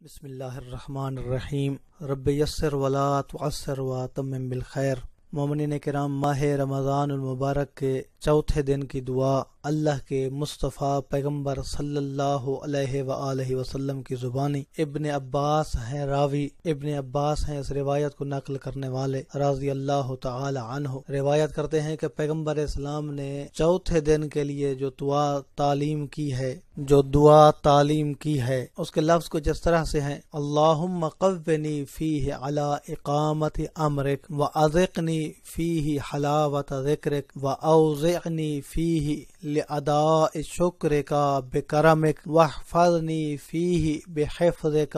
بسم اللہ الرحمن الرحیم رب یسر ولا تعسر واتمم بالخیر۔ مومنین کرام، ماہ رمضان المبارک کے چوتھے دن کی دعا اللہ کے مصطفیٰ پیغمبر صلی اللہ علیہ وآلہ وسلم کی زبانی ابن عباس ہیں راوی، ابن عباس ہیں اس روایت کو نقل کرنے والے رضی اللہ تعالی عنہ، روایت کرتے ہیں کہ پیغمبر اسلام نے چوتھے دن کے لیے جو دعا تعلیم کی ہے اس کے لفظ کچھ اس طرح سے ہیں: اللہم قونی فیہ علی اقامت امرک واذقنی فیہ حلاوت ذکرک واوزعنی فیہ لأداء شکرک بکرمک واحفظنی فیہ بحفظک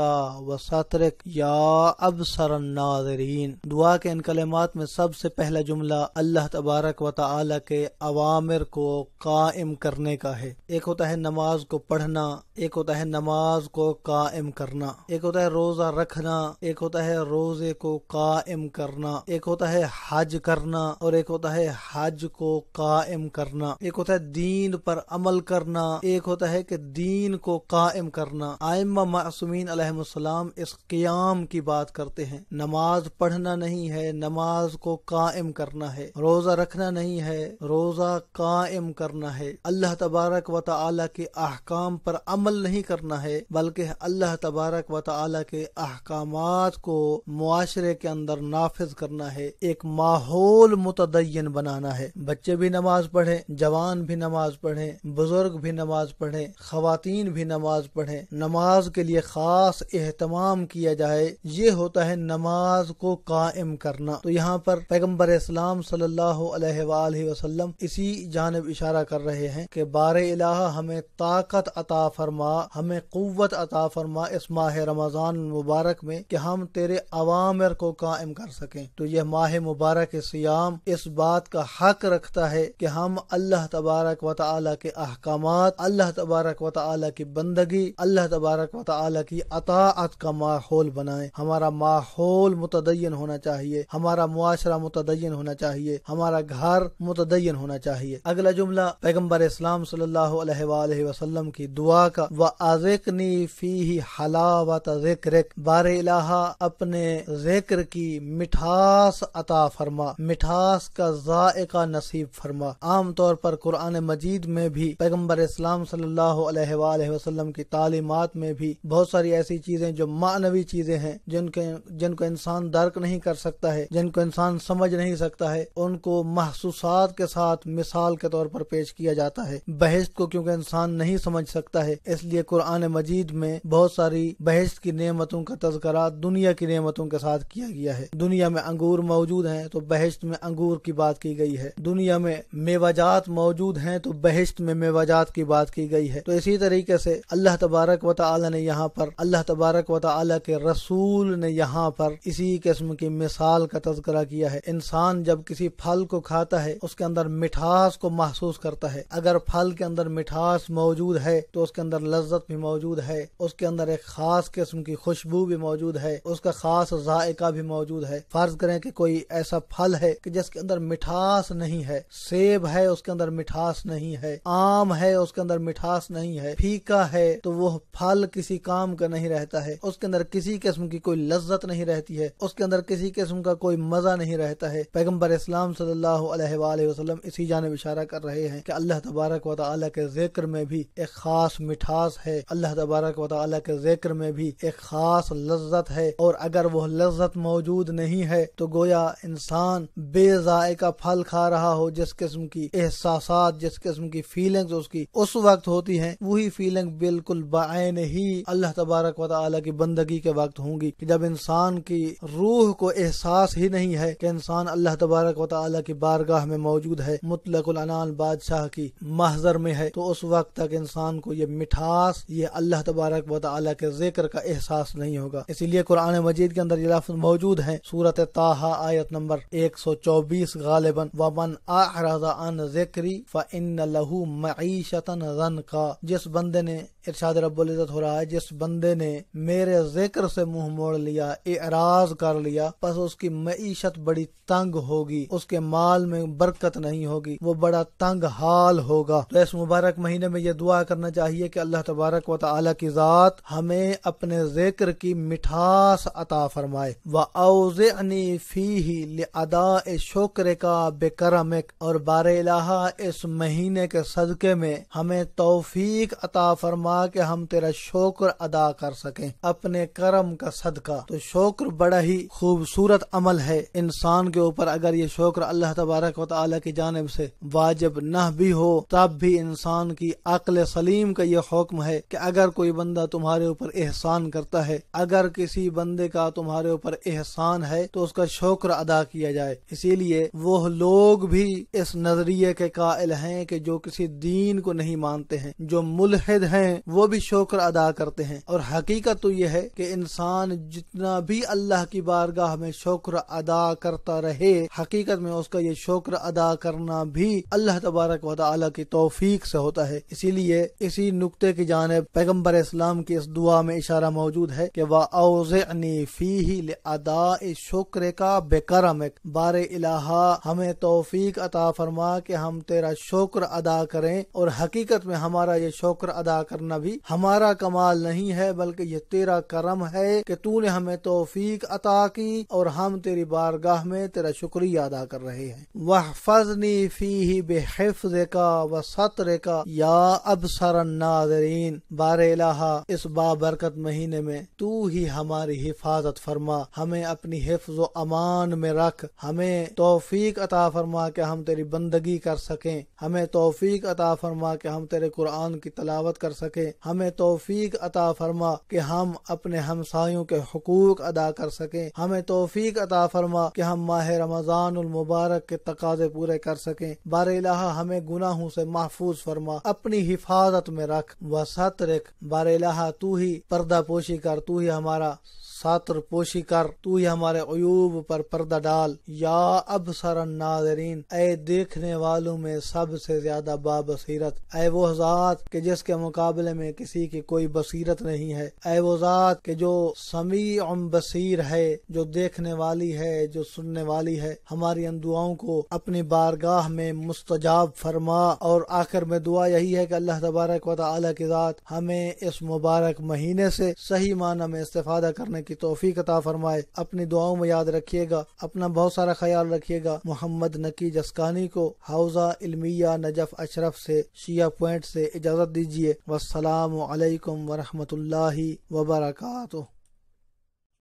وسترک یا ابصر الناظرین۔ دعا کے ان کلمات میں سب سے پہلا جملہ اللہ تبارک و تعالی کے اوامر کو قائم کرنے کا ہے۔ ایک ہوتا ہے نماز کو پڑھنا، ایک ہوتا ہے نماز کو قائم کرنا، ایک ہوتا ہے روزہ رکھنا، ایک ہوتا ہے روزے کو قائم کرنا، ایک ہوتا ہے حج کرنا اور ایک ہوتا ہے حج کو قائم کرنا، ایک ہوتا ہے دین پر عمل کرنا، ایک ہوتا ہے کہ دین کو قائم کرنا۔ ائمہ معصومین علیہم السلام اس قیام کی بات کرتے ہیں۔ نماز پڑھنا نہیں ہے، نماز کو قائم کرنا ہے۔ روزہ رکھنا نہیں ہے، روزہ قائم کرنا ہے۔ اللہ تبارک و تعالی کے احکام پر عمل نہیں کرنا ہے، بلکہ اللہ تبارک و تعالی کے احکامات کو معاشرے کے اندر نافذ کرنا ہے، ایک ماحول متدین بنانا ہے۔ بچے بھی نماز پڑھیں، جوان بھی نماز پڑھیں، بزرگ بھی نماز پڑھیں، خواتین بھی نماز پڑھیں، نماز کے لیے خاص اہتمام کیا جائے، یہ ہوتا ہے نماز کو قائم کرنا۔ تو یہاں پر پیغمبر اسلام صلی اللہ علیہ وآلہ وسلم اسی جانب اشارہ کر رہے ہیں کہ بار الہ ہمیں طاقت عطا فرما، ہمیں قوت عطا فرما اس ماہ رمضان مبارک میں کہ ہم تیرے اوامر کو قائم کر سکیں۔ تو یہ ماہ مبارک سیام اس بات کا حق رکھتا ہے کہ ہم اللہ تبارک و تعالی کے احکامات، اللہ تبارک و تعالی کی بندگی، اللہ تبارک و تعالی کی اطاعت کا ماحول بنائیں۔ ہمارا ماحول متدین ہونا چاہیے، ہمارا معاشرہ متدین ہونا چاہیے، ہمارا گھر متدین ہونا چاہیے۔ اگلا جملہ پیغمبر اسلام صلی اللہ علیہ وآلہ وسلم کی دعا کا وَأَذِقْنِي فِيهِ حَلَاوَةَ ذِكْرِكَ، بار الہ اپنے ذکر کی مٹھاس عطا فرما، مٹھاس کا ذائقہ نصیب فرما۔ عام طور پر قرآن مجید میں بھی پیغمبر اسلام صلی اللہ علیہ وآلہ وسلم کی تعلیمات میں بھی بہت ساری ایسی چیزیں جو معنوی چیزیں ہیں، جن کو انسان درک نہیں کر سکتا ہے، جن کو انسان سمجھ نہیں سکتا ہے، ان کو محسوسات کے ساتھ مثال کے طور پر پیش کیا جاتا ہے۔ بہشت کو کیونکہ انسان نہیں سمجھ سکتا ہے، اس لیے قرآن مجید میں بہت ساری بہشت کی نعمتوں کا تذکرہ دنیا کی نعمتوں کے ساتھ کیا گیا ہے۔ دنیا میں انگور موجود ہیں تو بہشت میں انگور کی بات کی گئی ہے، دنیا میں میوہ جات موجود ہیں تو بہشت میں میوہ جات کی بات کی گئی ہے۔ تو اسی طریقے سے اللہ تبارک و تعالی نے یہاں پر، اللہ تبارک و تعالی کے رسول نے یہاں پر اسی قسم کی مثال کا تذکرہ کیا ہے۔ انسان جب کسی پھل کو کھاتا ہے اس کے اندر مٹھاس کو محسوس کرتا ہے۔ اگر پھل کے اندر مٹھاس موجود ہے تو اس کے اندر لذت بھی موجود ہے، اس کے اندر ایک خاص قسم کی خوشبو بھی موجود ہے، اس کا خاص ذائقہ بھی موجود ہے۔ فرض کریں کہ کوئی ایسا پھل ہے کہ جس کے اندر مٹھاس نہیں ہے، سیب ہے اس کے اندر مٹھاس نہیں ہے، آم ہے اس کے اندر مٹھاس نہیں ہے، پھیکا ہے، تو وہ پھل کسی کام کا نہیں رہتا ہے، اس کے اندر کسی قسم کی کوئی لذت نہیں رہتی ہے، اس کے اندر کسی قسم کا کوئی مزہ نہیں رہتا ہے۔ پیغمبر اسلام صلی اللہ علیہ وآلہ وسلم اسی جانب اشارہ کر رہے ہیں کہ اللہ تبارک و تعالی کے ذکر میں بھی ایک خاص مٹھاس ہے، اللہ تبارک و تعالی کے ذکر میں بھی ایک خاص لذت ہے، اور اگر وہ لذت موجود نہیں ہے تو گویا انسان بے ذائقہ پھل کھا رہا ہو۔ جس قسم کی احساسات، جس قسم کی فیلنگز اس کی اس وقت ہوتی ہیں، وہی فیلنگ بالکل بعین ہی اللہ تبارک و تعالی کی بندگی کے وقت ہوں گی، کہ جب انسان کی روح کو احساس ہی نہیں ہے کہ انسان اللہ تبارک و تعالی کی بارگاہ میں موجود ہے، مطلق العنان بادشاہ کی محضر میں ہے، تو اس وقت تک انسان کو یہ مٹھاس، یہ اللہ تبارک و تعالی کے ذکر کا احساس نہیں ہوگا۔ اسی لیے قرآن مجید کے اندر یہ لفظ موجود ہیں، سورۃ طٰہٰ آیت نمبر 124 غالباً، وَمَنْ أَعْرَضَ عَنْ ذِكْرِي فَإِنَّ فإن له معیشۃ ضنکا، جس بندے نے، ارشاد رب العزت ہو رہا ہے، جس بندے نے میرے ذکر سے منہ موڑ لیا، اعراض کر لیا، پس اس کی معیشت بڑی تنگ ہوگی، اس کے مال میں برکت نہیں ہوگی، وہ بڑا تنگ حال ہوگا۔ تو اس مبارک مہینے میں یہ دعا کرنا چاہیے کہ اللہ تبارک و تعالی کی ذات ہمیں اپنے ذکر کی مٹھاس عطا فرمائے۔ وَأَوْزِعْنِي فِيهِ لِأَدَاءِ شُكْرِكَ بِكَرَمِكَ، اور بار الہ اس مہینے کے صدقے میں ہمیں توفیق عطا فرما کہ ہم تیرا شکر ادا کر سکیں اپنے کرم کا صدقہ۔ تو شکر بڑا ہی خوبصورت عمل ہے، انسان کے اوپر اگر یہ شکر اللہ تبارک و تعالی کی جانب سے واجب نہ بھی ہو تب بھی انسان کی عقل سلیم کا یہ حکم ہے کہ اگر کوئی بندہ تمہارے اوپر احسان کرتا ہے، اگر کسی بندے کا تمہارے اوپر احسان ہے تو اس کا شکر ادا کیا جائے۔ اسی لیے وہ لوگ بھی اس نظریے کے قائل ہیں کہ جو کسی دین کو نہیں مانتے ہیں، جو ملحد ہیں، وہ بھی شکر ادا کرتے ہیں، اور حقیقت تو یہ ہے کہ انسان جتنا بھی اللہ کی بارگاہ میں شکر ادا کرتا رہے، حقیقت میں اس کا یہ شکر ادا کرنا بھی اللہ تبارک و تعالی کی توفیق سے ہوتا ہے۔ اسی لیے اسی نقطے کی جانب پیغمبر اسلام کی اس دعا میں اشارہ موجود ہے کہ وَأَوْزِعْنِي فِيهِ لِأَدَاءِ شُكْرِكَ بِكَرَمِكَ، بار الہ ہمیں توفیق عطا فرما کہ ہم تیرا شکر ادا کریں، اور حقیقت میں ہمارا یہ شکر ادا کرنا بھی ہمارا کمال نہیں ہے بلکہ یہ تیرا کرم ہے کہ تو نے ہمیں توفیق عطا کی اور ہم تیری بارگاہ میں تیرا شکریہ ادا کر رہے ہیں۔ وَاحْفَظْنِي فِيهِ بِحِفْظِكَ وَسَتْرِكَ یا ابصر الناظرین، بار الہ اس بابرکت مہینے میں تو ہی ہماری حفاظت فرما، ہمیں اپنی حفظ و امان میں رکھ، ہمیں توفیق عطا فرما کہ ہم تیری بندگی کر سکیں، ہمیں توفیق عطا فرما کہ ہم تیرے قرآن کی تلاوت کر سکیں، ہمیں توفیق عطا فرما کہ ہم اپنے ہمسایوں کے حقوق ادا کر سکیں، ہمیں توفیق عطا فرما کہ ہم ماہ رمضان المبارک کے تقاضے پورے کر سکیں۔ بار الہ ہمیں گناہوں سے محفوظ فرما، اپنی حفاظت میں رکھ۔ وَسَتْرِكَ، بار الہ تو ہی پردہ پوشی کر، تو ہی ہمارا ساتر پوشی کر، تو ہی ہمارے عیوب پر پردہ ڈال۔ یا ابصر الناظرین، اے دیکھنے والوں میں سب سے زیادہ بابصیرت، اے وہ ذات کہ جس کے مقابلے میں کسی کی کوئی بصیرت نہیں ہے، اے وہ ذات کہ جو سمیع بصیر ہے، جو دیکھنے والی ہے، جو سننے والی ہے، ہماری ان دعاؤں کو اپنی بارگاہ میں مستجاب فرما۔ اور آخر میں دعا یہی ہے کہ اللہ تبارک و تعالی کی ذات ہمیں اس مبارک مہینے سے صحیح معنی میں استفادہ کرنے کی توفیق عطا فرمائے۔ اپنی دعاؤں میں یاد رکھیے گا، اپنا بہت سارا خیال رکھیے گا۔ محمد نقی جسکانی کو حوزہ علمیہ نجف اشرف سے شیعہ پوائنٹ سے اجازت دیجیے۔ والسلام علیکم ورحمۃ اللہ وبرکاتہ۔